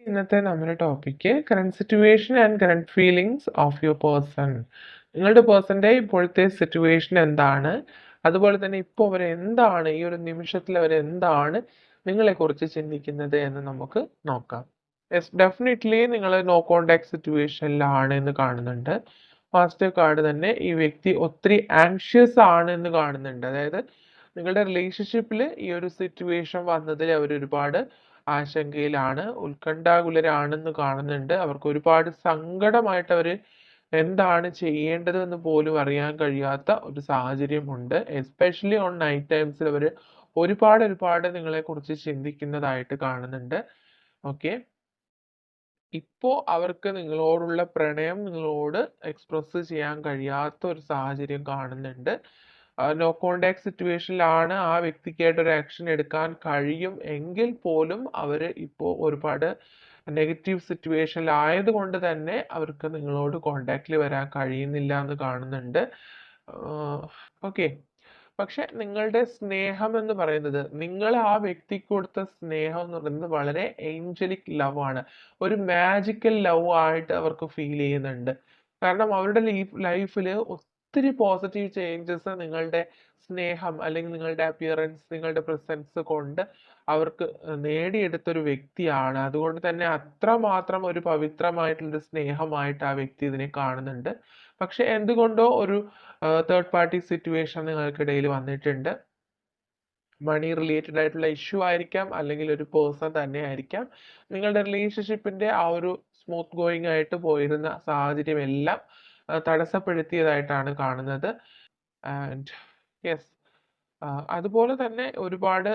ഇന്നത്തെ നമ്മുടെ topic current situation and current feelings of your person. നിങ്ങളുടെ പേഴ്സന്റെ ഇപ്പോഴത്തെ സിറ്റുവേഷൻ എന്താണ്, അതുപോലെ തന്നെ ഇപ്പോൾ അവർ എന്താണ്, ഈ ഒരു നിമിഷത്തിൽ അവർ എന്താണ് നിങ്ങളെക്കുറിച്ച് ചിന്തിക്കുന്നത് എന്ന് നമുക്ക് നോക്കാം. യെസ്, ഡെഫിനറ്റ്ലി നിങ്ങൾ നോ കോണ്ടാക്ട് സിറ്റുവേഷനിലാണ് എന്ന് കാണുന്നുണ്ട്. ഫസ്റ്റ് കാർഡ് തന്നെ ഈ വ്യക്തി ഒത്തിരി ആങ്ഷ്യസ് ആണ് എന്ന് കാണുന്നുണ്ട്. അതായത് നിങ്ങളുടെ റിലേഷൻഷിപ്പിൽ ഈ ഒരു സിറ്റുവേഷൻ വന്നതിൽ അവർ ഒരുപാട് ആശങ്കയിലാണ്, ഉത്കണ്ഠാകുലരാണെന്ന് കാണുന്നുണ്ട്. അവർക്ക് ഒരുപാട് സങ്കടമായിട്ട് അവർ എന്താണ് ചെയ്യേണ്ടതെന്ന് പോലും അറിയാൻ കഴിയാത്ത ഒരു സാഹചര്യമുണ്ട്. എസ്പെഷ്യലി ഓൺ നൈറ്റ് ടൈംസിൽ അവർ ഒരുപാട് നിങ്ങളെക്കുറിച്ച് ചിന്തിക്കുന്നതായിട്ട് കാണുന്നുണ്ട്. ഓക്കെ, ഇപ്പോൾ അവർക്ക് നിങ്ങളോടുള്ള പ്രണയം നിങ്ങളോട് എക്സ്പ്രസ് ചെയ്യാൻ കഴിയാത്ത ഒരു സാഹചര്യം കാണുന്നുണ്ട്. നോ കോണ്ടാക്ട് സിറ്റുവേഷനിലാണ്, ആ വ്യക്തിക്കായിട്ട് ഒരു ആക്ഷൻ എടുക്കാൻ കഴിയും എങ്കിൽ പോലും അവർ ഇപ്പോൾ ഒരുപാട് നെഗറ്റീവ് സിറ്റുവേഷനിലായത് കൊണ്ട് തന്നെ അവർക്ക് നിങ്ങളോട് കോണ്ടാക്റ്റിൽ വരാൻ കഴിയുന്നില്ല എന്ന് കാണുന്നുണ്ട്. ഓക്കെ, പക്ഷെ നിങ്ങളുടെ സ്നേഹം എന്ന് പറയുന്നത്, നിങ്ങൾ ആ വ്യക്തിക്ക് കൊടുത്ത സ്നേഹം എന്ന് പറയുന്നത് വളരെ ഏഞ്ചലിക് ലവ് ആണ്. ഒരു മാജിക്കൽ ലവ് ആയിട്ട് അവർക്ക് ഫീൽ ചെയ്യുന്നുണ്ട്. കാരണം അവരുടെ ലൈഫിൽ ഒത്തിരി പോസിറ്റീവ് ചേഞ്ചസ് നിങ്ങളുടെ സ്നേഹം അല്ലെങ്കിൽ നിങ്ങളുടെ അപ്പിയറൻസ്, നിങ്ങളുടെ പ്രസൻസ് കൊണ്ട് അവർക്ക് നേടിയെടുത്തൊരു വ്യക്തിയാണ്. അതുകൊണ്ട് തന്നെ അത്രമാത്രം ഒരു പവിത്രമായിട്ടുള്ളൊരു സ്നേഹമായിട്ട് ആ വ്യക്തി ഇതിനെ കാണുന്നുണ്ട്. പക്ഷെ എന്തുകൊണ്ടോ ഒരു തേർഡ് പാർട്ടി സിറ്റുവേഷൻ നിങ്ങൾക്കിടയിൽ വന്നിട്ടുണ്ട്. മണി റിലേറ്റഡ് ആയിട്ടുള്ള ഇഷ്യൂ ആയിരിക്കാം, അല്ലെങ്കിൽ ഒരു പേഴ്സൺ തന്നെ ആയിരിക്കാം. നിങ്ങളുടെ റിലേഷൻഷിപ്പിന്റെ ആ ഒരു സ്മൂത്ത് ഗോയിങ് ആയിട്ട് പോയിരുന്ന സാഹചര്യം എല്ലാം തടസ്സപ്പെടുത്തിയതായിട്ടാണ് കാണുന്നത്. ആൻഡ് യെസ്, അതുപോലെ തന്നെ ഒരുപാട്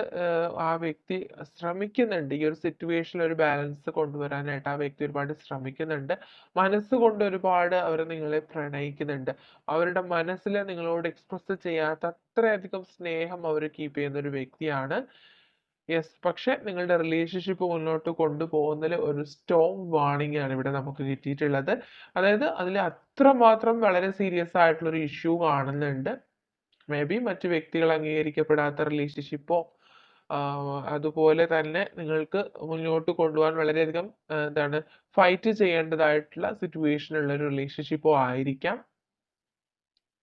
ആ വ്യക്തി ശ്രമിക്കുന്നുണ്ട് ഈ ഒരു സിറ്റുവേഷനിൽ ഒരു ബാലൻസ് കൊണ്ടുവരാനായിട്ട്. ആ വ്യക്തി ഒരുപാട് ശ്രമിക്കുന്നുണ്ട്. മനസ്സുകൊണ്ട് ഒരുപാട് അവർ നിങ്ങളെ പ്രണയിക്കുന്നുണ്ട്. അവരുടെ മനസ്സിൽ നിങ്ങളോട് എക്സ്പ്രസ് ചെയ്യാത്ത അത്രയധികം സ്നേഹം അവർ കീപ്പ് ചെയ്യുന്ന ഒരു വ്യക്തിയാണ്. യെസ്, പക്ഷെ നിങ്ങളുടെ റിലേഷൻഷിപ്പ് മുന്നോട്ട് കൊണ്ടുപോകുന്നതിൽ ഒരു സ്റ്റോം വാർണിംഗ് ആണ് ഇവിടെ നമുക്ക് കിട്ടിയിട്ടുള്ളത്. അതായത് അതിൽ അത്രമാത്രം വളരെ സീരിയസ് ആയിട്ടുള്ള ഒരു ഇഷ്യൂ കാണുന്നുണ്ട്. മേ ബി മറ്റു വ്യക്തികൾ അംഗീകരിക്കപ്പെടാത്ത റിലേഷൻഷിപ്പോ അതുപോലെ തന്നെ നിങ്ങൾക്ക് മുന്നോട്ട് കൊണ്ടുപോകാൻ വളരെയധികം എന്താണ് ഫൈറ്റ് ചെയ്യേണ്ടതായിട്ടുള്ള സിറ്റുവേഷൻ ഉള്ള ഒരു റിലേഷൻഷിപ്പോ ആയിരിക്കാം.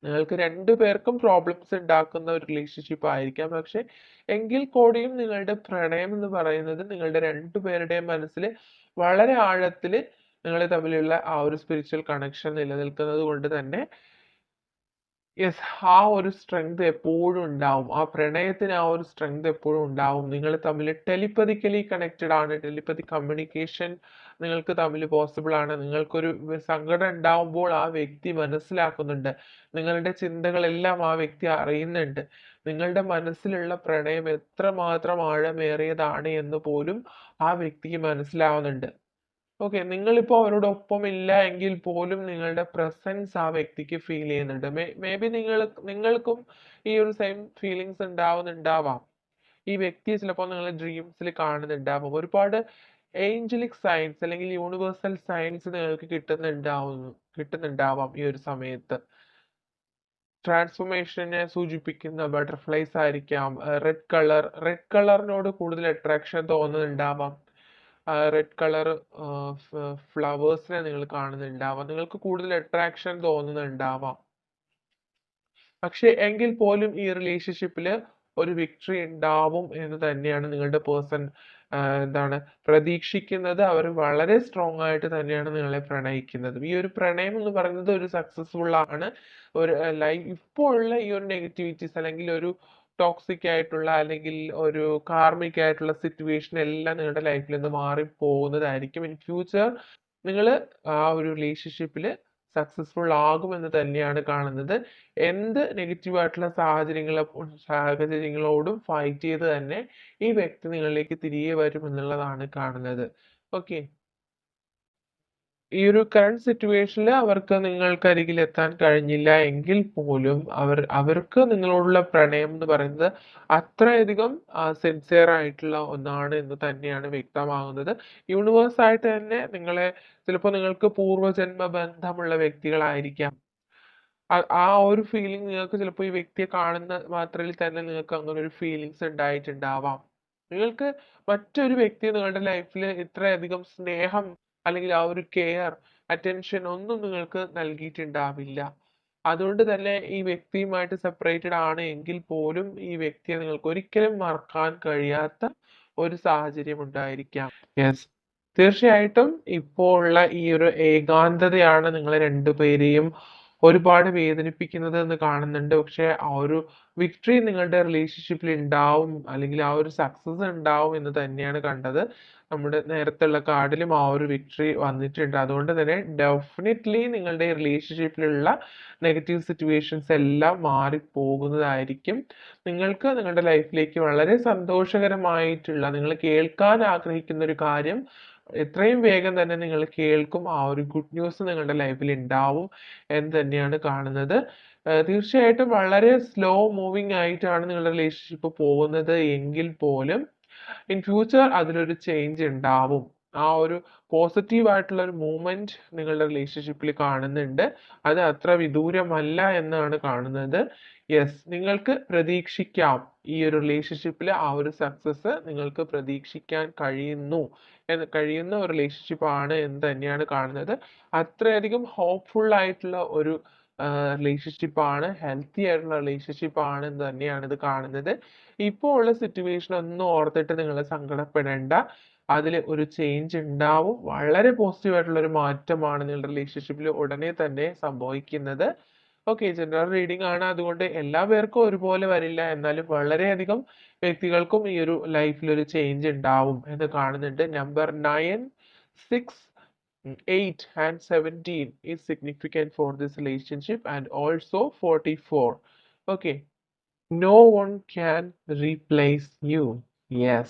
നിങ്ങൾക്ക് രണ്ടു പേർക്കും പ്രോബ്ലംസ് ഉണ്ടാക്കുന്ന ഒരു റിലേഷൻഷിപ്പ് ആയിരിക്കാം. പക്ഷെ എങ്കിൽ കൂടിയും നിങ്ങളുടെ പ്രണയം എന്ന് പറയുന്നത് നിങ്ങളുടെ രണ്ടുപേരുടെയും മനസ്സിൽ വളരെ ആഴത്തിൽ നിങ്ങൾ തമ്മിലുള്ള ആ ഒരു സ്പിരിച്വൽ കണക്ഷൻ നിലനിൽക്കുന്നത് കൊണ്ട് തന്നെ യെസ്, ആ ഒരു സ്ട്രെങ്ത് എപ്പോഴും ഉണ്ടാവും. ആ പ്രണയത്തിന് ആ ഒരു സ്ട്രെങ്ത് എപ്പോഴും ഉണ്ടാവും. നിങ്ങൾ തമ്മിൽ ടെലിപ്പതിക്കലി കണക്റ്റഡ് ആണ്. ടെലിപ്പതി കമ്മ്യൂണിക്കേഷൻ നിങ്ങൾക്ക് തമ്മിൽ പോസിബിൾ ആണ്. നിങ്ങൾക്കൊരു സങ്കടം ഉണ്ടാവുമ്പോൾ ആ വ്യക്തി മനസ്സിലാക്കുന്നുണ്ട്. നിങ്ങളുടെ ചിന്തകളെല്ലാം ആ വ്യക്തി അറിയുന്നുണ്ട്. നിങ്ങളുടെ മനസ്സിലുള്ള പ്രണയം എത്രമാത്രം ആഴമേറിയതാണ് എന്ന് പോലും ആ വ്യക്തിക്ക് മനസ്സിലാവുന്നുണ്ട്. ഓക്കെ, നിങ്ങളിപ്പോൾ അവരോടൊപ്പം ഇല്ല എങ്കിൽ പോലും നിങ്ങളുടെ പ്രസൻസ് ആ വ്യക്തിക്ക് ഫീൽ ചെയ്യുന്നുണ്ട്. മേ ബി നിങ്ങൾക്കും ഈ ഒരു സെയിം ഫീലിങ്സ് ഉണ്ടാവാം. ഈ വ്യക്തിയെ ചിലപ്പോൾ നിങ്ങൾ ഡ്രീംസിൽ കാണുന്നുണ്ടാവും. ഒരുപാട് ഏഞ്ചലിക് സയൻസ് അല്ലെങ്കിൽ യൂണിവേഴ്സൽ സയൻസ് നിങ്ങൾക്ക് കിട്ടുന്നുണ്ടാവാം ഈ ഒരു സമയത്ത്. ട്രാൻസ്ഫോർമേഷനെ സൂചിപ്പിക്കുന്ന ബട്ടർഫ്ലൈസ് ആയിരിക്കാം. റെഡ് കളറിനോട് കൂടുതൽ അട്രാക്ഷൻ തോന്നുന്നുണ്ടാവാം. റെഡ് കളർ ഫ്ലവേഴ്സിനെ നിങ്ങൾ കാണുന്നുണ്ടാവാം. നിങ്ങൾക്ക് കൂടുതൽ അട്രാക്ഷൻ തോന്നുന്നുണ്ടാവാം. പക്ഷെ എങ്കിൽ പോലും ഈ റിലേഷൻഷിപ്പിൽ ഒരു വിക്ടറി ഉണ്ടാവും എന്ന് തന്നെയാണ് നിങ്ങളുടെ പേഴ്സൺ എന്താണ് പ്രതീക്ഷിക്കുന്നത്. അവർ വളരെ സ്ട്രോങ് ആയിട്ട് തന്നെയാണ് നിങ്ങളെ പ്രണയിക്കുന്നത്. ഈ ഒരു പ്രണയം എന്ന് പറയുന്നത് ഒരു സക്സസ്ഫുൾ ആണ്. ഒരു ലൈഫ് ഇപ്പോൾ ഉള്ള ഈ ഒരു നെഗറ്റിവിറ്റീസ് അല്ലെങ്കിൽ ഒരു ടോക്സിക് ആയിട്ടുള്ള അല്ലെങ്കിൽ ഒരു കാർമിക് ആയിട്ടുള്ള സിറ്റുവേഷൻ എല്ലാം നിങ്ങളുടെ ലൈഫിൽ നിന്ന് മാറി പോകുന്നതായിരിക്കും. ഇൻ ഫ്യൂച്ചർ നിങ്ങൾ ആ ഒരു റിലേഷൻഷിപ്പിൽ സക്സസ്ഫുൾ ആകുമെന്ന് തന്നെയാണ് കാണുന്നത്. എന്ത് നെഗറ്റീവ് ആയിട്ടുള്ള സാഹചര്യങ്ങളോടും ഫൈറ്റ് ചെയ്ത് തന്നെ ഈ വ്യക്തി നിങ്ങളിലേക്ക് തിരികെ വരും എന്നുള്ളതാണ് കാണുന്നത്. ഓക്കെ, ഈ ഒരു കറണ്ട് സിറ്റുവേഷനിൽ അവർക്ക് നിങ്ങൾക്കരികിൽ എത്താൻ കഴിഞ്ഞില്ല എങ്കിൽ പോലും അവർക്ക് നിങ്ങളോടുള്ള പ്രണയം എന്ന് പറയുന്നത് അത്രയധികം സിൻസിയർ ആയിട്ടുള്ള ഒന്നാണ് എന്ന് തന്നെയാണ് വ്യക്തമാകുന്നത്. യൂണിവേഴ്സ് ആയിട്ട് തന്നെ നിങ്ങളെ ചിലപ്പോൾ നിങ്ങൾക്ക് പൂർവ്വജന്മ ബന്ധമുള്ള വ്യക്തികളായിരിക്കാം. ആ ഒരു ഫീലിംഗ് നിങ്ങൾക്ക് ചിലപ്പോൾ ഈ വ്യക്തിയെ കാണുന്ന മാത്രയിൽ തന്നെ നിങ്ങൾക്ക് അങ്ങനെ ഒരു ഫീലിങ്സ് ഉണ്ടായിട്ടുണ്ടാവാം. നിങ്ങൾക്ക് മറ്റൊരു വ്യക്തി നിങ്ങളുടെ ലൈഫിൽ ഇത്രയധികം സ്നേഹം അല്ലെങ്കിൽ ആ ഒരു കെയർ, അറ്റൻഷൻ ഒന്നും നിങ്ങൾക്ക് നൽകിയിട്ടുണ്ടാവില്ല. അതുകൊണ്ട് തന്നെ ഈ വ്യക്തിയുമായിട്ട് സെപ്പറേറ്റഡ് ആണ് എങ്കിൽ പോലും ഈ വ്യക്തിയെ നിങ്ങൾക്ക് ഒരിക്കലും മറക്കാൻ കഴിയാത്ത ഒരു സാഹചര്യം ഉണ്ടായിരിക്കാം. യെസ്, തീർച്ചയായിട്ടും ഇപ്പോൾ ഉള്ള ഈ ഒരു ഏകാന്തതയാണ് നിങ്ങളെ രണ്ടുപേരെയും ഒരുപാട് വേദനിപ്പിക്കുന്നത് എന്ന് കാണുന്നുണ്ട്. പക്ഷെ ആ ഒരു വിക്ടറി നിങ്ങളുടെ റിലേഷൻഷിപ്പിൽ ഉണ്ടാവും അല്ലെങ്കിൽ ആ ഒരു സക്സസ് ഉണ്ടാവും എന്ന് തന്നെയാണ് കണ്ടത്. നമ്മുടെ നേരത്തുള്ള കാർഡിലും ആ ഒരു വിക്ടറി വന്നിട്ടുണ്ട്. അതുകൊണ്ട് തന്നെ ഡെഫിനറ്റ്ലി നിങ്ങളുടെ റിലേഷൻഷിപ്പിലുള്ള നെഗറ്റീവ് സിറ്റുവേഷൻസ് എല്ലാം മാറിപ്പോകുന്നതായിരിക്കും. നിങ്ങൾക്ക് നിങ്ങളുടെ ലൈഫിലേക്ക് വളരെ സന്തോഷകരമായിട്ടുള്ള, നിങ്ങൾ കേൾക്കാൻ ആഗ്രഹിക്കുന്ന ഒരു കാര്യം എത്രയും വേഗം തന്നെ നിങ്ങൾ കേൾക്കും. ആ ഒരു ഗുഡ് ന്യൂസ് നിങ്ങളുടെ ലൈഫിൽ ഉണ്ടാവും എന്ന് തന്നെയാണ് കാണുന്നത്. തീർച്ചയായിട്ടും വളരെ സ്ലോ മൂവിങ് ആയിട്ടാണ് നിങ്ങളുടെ റിലേഷൻഷിപ്പ് പോകുന്നത് എങ്കിൽ പോലും ഇൻ ഫ്യൂച്ചർ അതിലൊരു ചേഞ്ച് ഉണ്ടാവും. ആ ഒരു പോസിറ്റീവ് ആയിട്ടുള്ള ഒരു മൂവ്മെന്റ് നിങ്ങളുടെ റിലേഷൻഷിപ്പിൽ കാണുന്നുണ്ട്. അത് അത്ര വിദൂരമല്ല എന്നാണ് കാണുന്നത്. യെസ്, നിങ്ങൾക്ക് പ്രതീക്ഷിക്കാം. ഈ ഒരു റിലേഷൻഷിപ്പിൽ ആ ഒരു സക്സസ് നിങ്ങൾക്ക് പ്രതീക്ഷിക്കാൻ കഴിയുന്ന ഒരു റിലേഷൻഷിപ്പ് ആണ് എന്ന് തന്നെയാണ് കാണുന്നത്. അത്രയധികം ഹോപ്പ്ഫുൾ ആയിട്ടുള്ള ഒരു റിലേഷൻഷിപ്പ് ആണ്, ഹെൽത്തി ആയിട്ടുള്ള റിലേഷൻഷിപ്പ് ആണ് എന്ന് തന്നെയാണ് ഇത് കാണുന്നത്. ഇപ്പോൾ ഉള്ള സിറ്റുവേഷൻ ഒന്നും ഓർത്തിട്ട് നിങ്ങൾ സങ്കടപ്പെടേണ്ട. അതിൽ ഒരു ചേഞ്ച് ഉണ്ടാവും. വളരെ പോസിറ്റീവ് ആയിട്ടുള്ള ഒരു മാറ്റമാണ് നിങ്ങളുടെ റിലേഷൻഷിപ്പിൽ ഉടനെ തന്നെ സംഭവിക്കുന്നത്. ഓക്കെ, ജനറൽ റീഡിംഗ് ആണ്, അതുകൊണ്ട് എല്ലാ പേർക്കും ഒരുപോലെ വരില്ല. എന്നാലും വളരെയധികം വ്യക്തികൾക്കും ഈ ഒരു ലൈഫിൽ ഒരു ചേഞ്ച് ഉണ്ടാവും എന്ന് കാണുന്നുണ്ട്. Number 9, 6, 8 and 17 is significant for this relationship, and also 44. Okay, no one can replace you. Yes,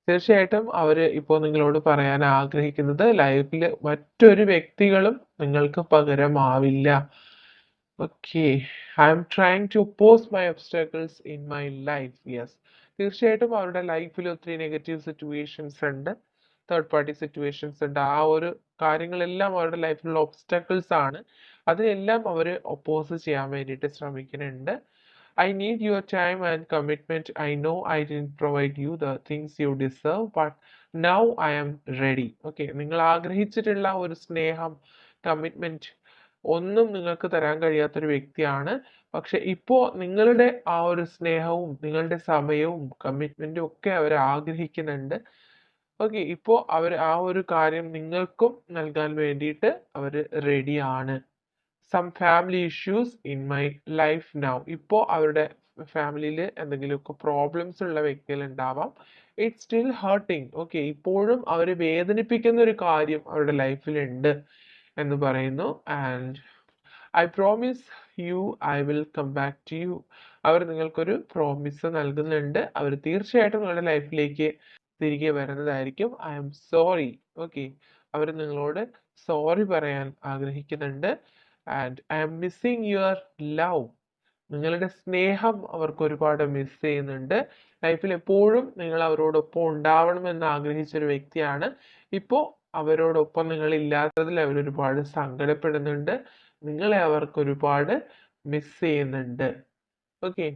തീർച്ചയായിട്ടും അവര് ഇപ്പോൾ നിങ്ങളോട് പറയാൻ ആഗ്രഹിക്കുന്നത് ലൈഫിൽ മറ്റൊരു വ്യക്തികളും നിങ്ങൾക്ക് പകരമാവില്ല. Okay, I'm trying to oppose my obstacles in my life. Yes, തീർച്ചയായിട്ടും അവരുടെ ലൈഫിൽ ഒത്തിരി നെഗറ്റീവ് സിറ്റുവേഷൻസ് ഉണ്ട്, തേർഡ് പാർട്ടി സിറ്റുവേഷൻസ് ഉണ്ട്. ആ ഒരു കാര്യങ്ങളെല്ലാം അവരുടെ ലൈഫിലുള്ള ഒബ്സ്റ്റാക്കിൾസ് ആണ്. അതിനെല്ലാം അവർ ഒപ്പോസ് ചെയ്യാൻ വേണ്ടിയിട്ട് ശ്രമിക്കുന്നുണ്ട്. I need your time and commitment. I know I didn't provide you the things you deserve, but now I am ready. Okay, നിങ്ങൾ ആഗ്രഹിച്ചിട്ടുള്ള ഒരു സ്നേഹം, കമ്മിറ്റ്മെന്റ് ഒന്നും നിങ്ങൾക്ക് തരാൻ കഴിയാത്തൊരു വ്യക്തിയാണ്. പക്ഷെ ഇപ്പോൾ നിങ്ങളുടെ ആ ഒരു സ്നേഹവും നിങ്ങളുടെ സമയവും കമ്മിറ്റ്മെന്റും ഒക്കെ അവർ ആഗ്രഹിക്കുന്നുണ്ട്. ഓക്കെ, ഇപ്പോൾ അവർ ആ ഒരു കാര്യം നിങ്ങൾക്കും നൽകാൻ വേണ്ടിയിട്ട് അവർ റെഡിയാണ്. Some family issues in my life now. ഇപ്പോൾ അവരുടെ ഫാമിലിയിൽ എന്തെങ്കിലുമൊക്കെ പ്രോബ്ലംസ് ഉള്ള വ്യക്തികൾ ഉണ്ടാവാം. It's still hurting. ഓക്കെ, ഇപ്പോഴും അവർ വേദനിപ്പിക്കുന്ന ഒരു കാര്യം അവരുടെ ലൈഫിൽ ഉണ്ട് എന്ന് പറയുന്നു. And I promise you I will come back to you. അവർ നിങ്ങൾക്കൊരു പ്രോമിസ് നൽകുന്നുണ്ട്. അവർ തീർച്ചയായിട്ടും നിങ്ങളുടെ ലൈഫിലേക്ക് തിരികെ വരുന്നതായിരിക്കും. I'm sorry. ഓക്കെ, അവർ നിങ്ങളോട് സോറി പറയാൻ ആഗ്രഹിക്കുന്നുണ്ട്. And I'm missing your love. നിങ്ങളുടെ സ്നേഹം അവർക്ക് ഒരുപാട് മിസ് ചെയ്യുന്നുണ്ട്. ലൈഫിൽ എപ്പോഴും നിങ്ങൾ അവരോടൊപ്പം ഉണ്ടാവണമെന്ന് ആഗ്രഹിച്ചൊരു വ്യക്തിയാണ്. ഇപ്പോൾ അവരോടൊപ്പം നിങ്ങൾ ഇല്ലാത്തതിൽ അവരൊരുപാട് സങ്കടപ്പെടുന്നുണ്ട്. നിങ്ങളെ അവർക്ക് ഒരുപാട് മിസ് ചെയ്യുന്നുണ്ട്. ഓക്കെ,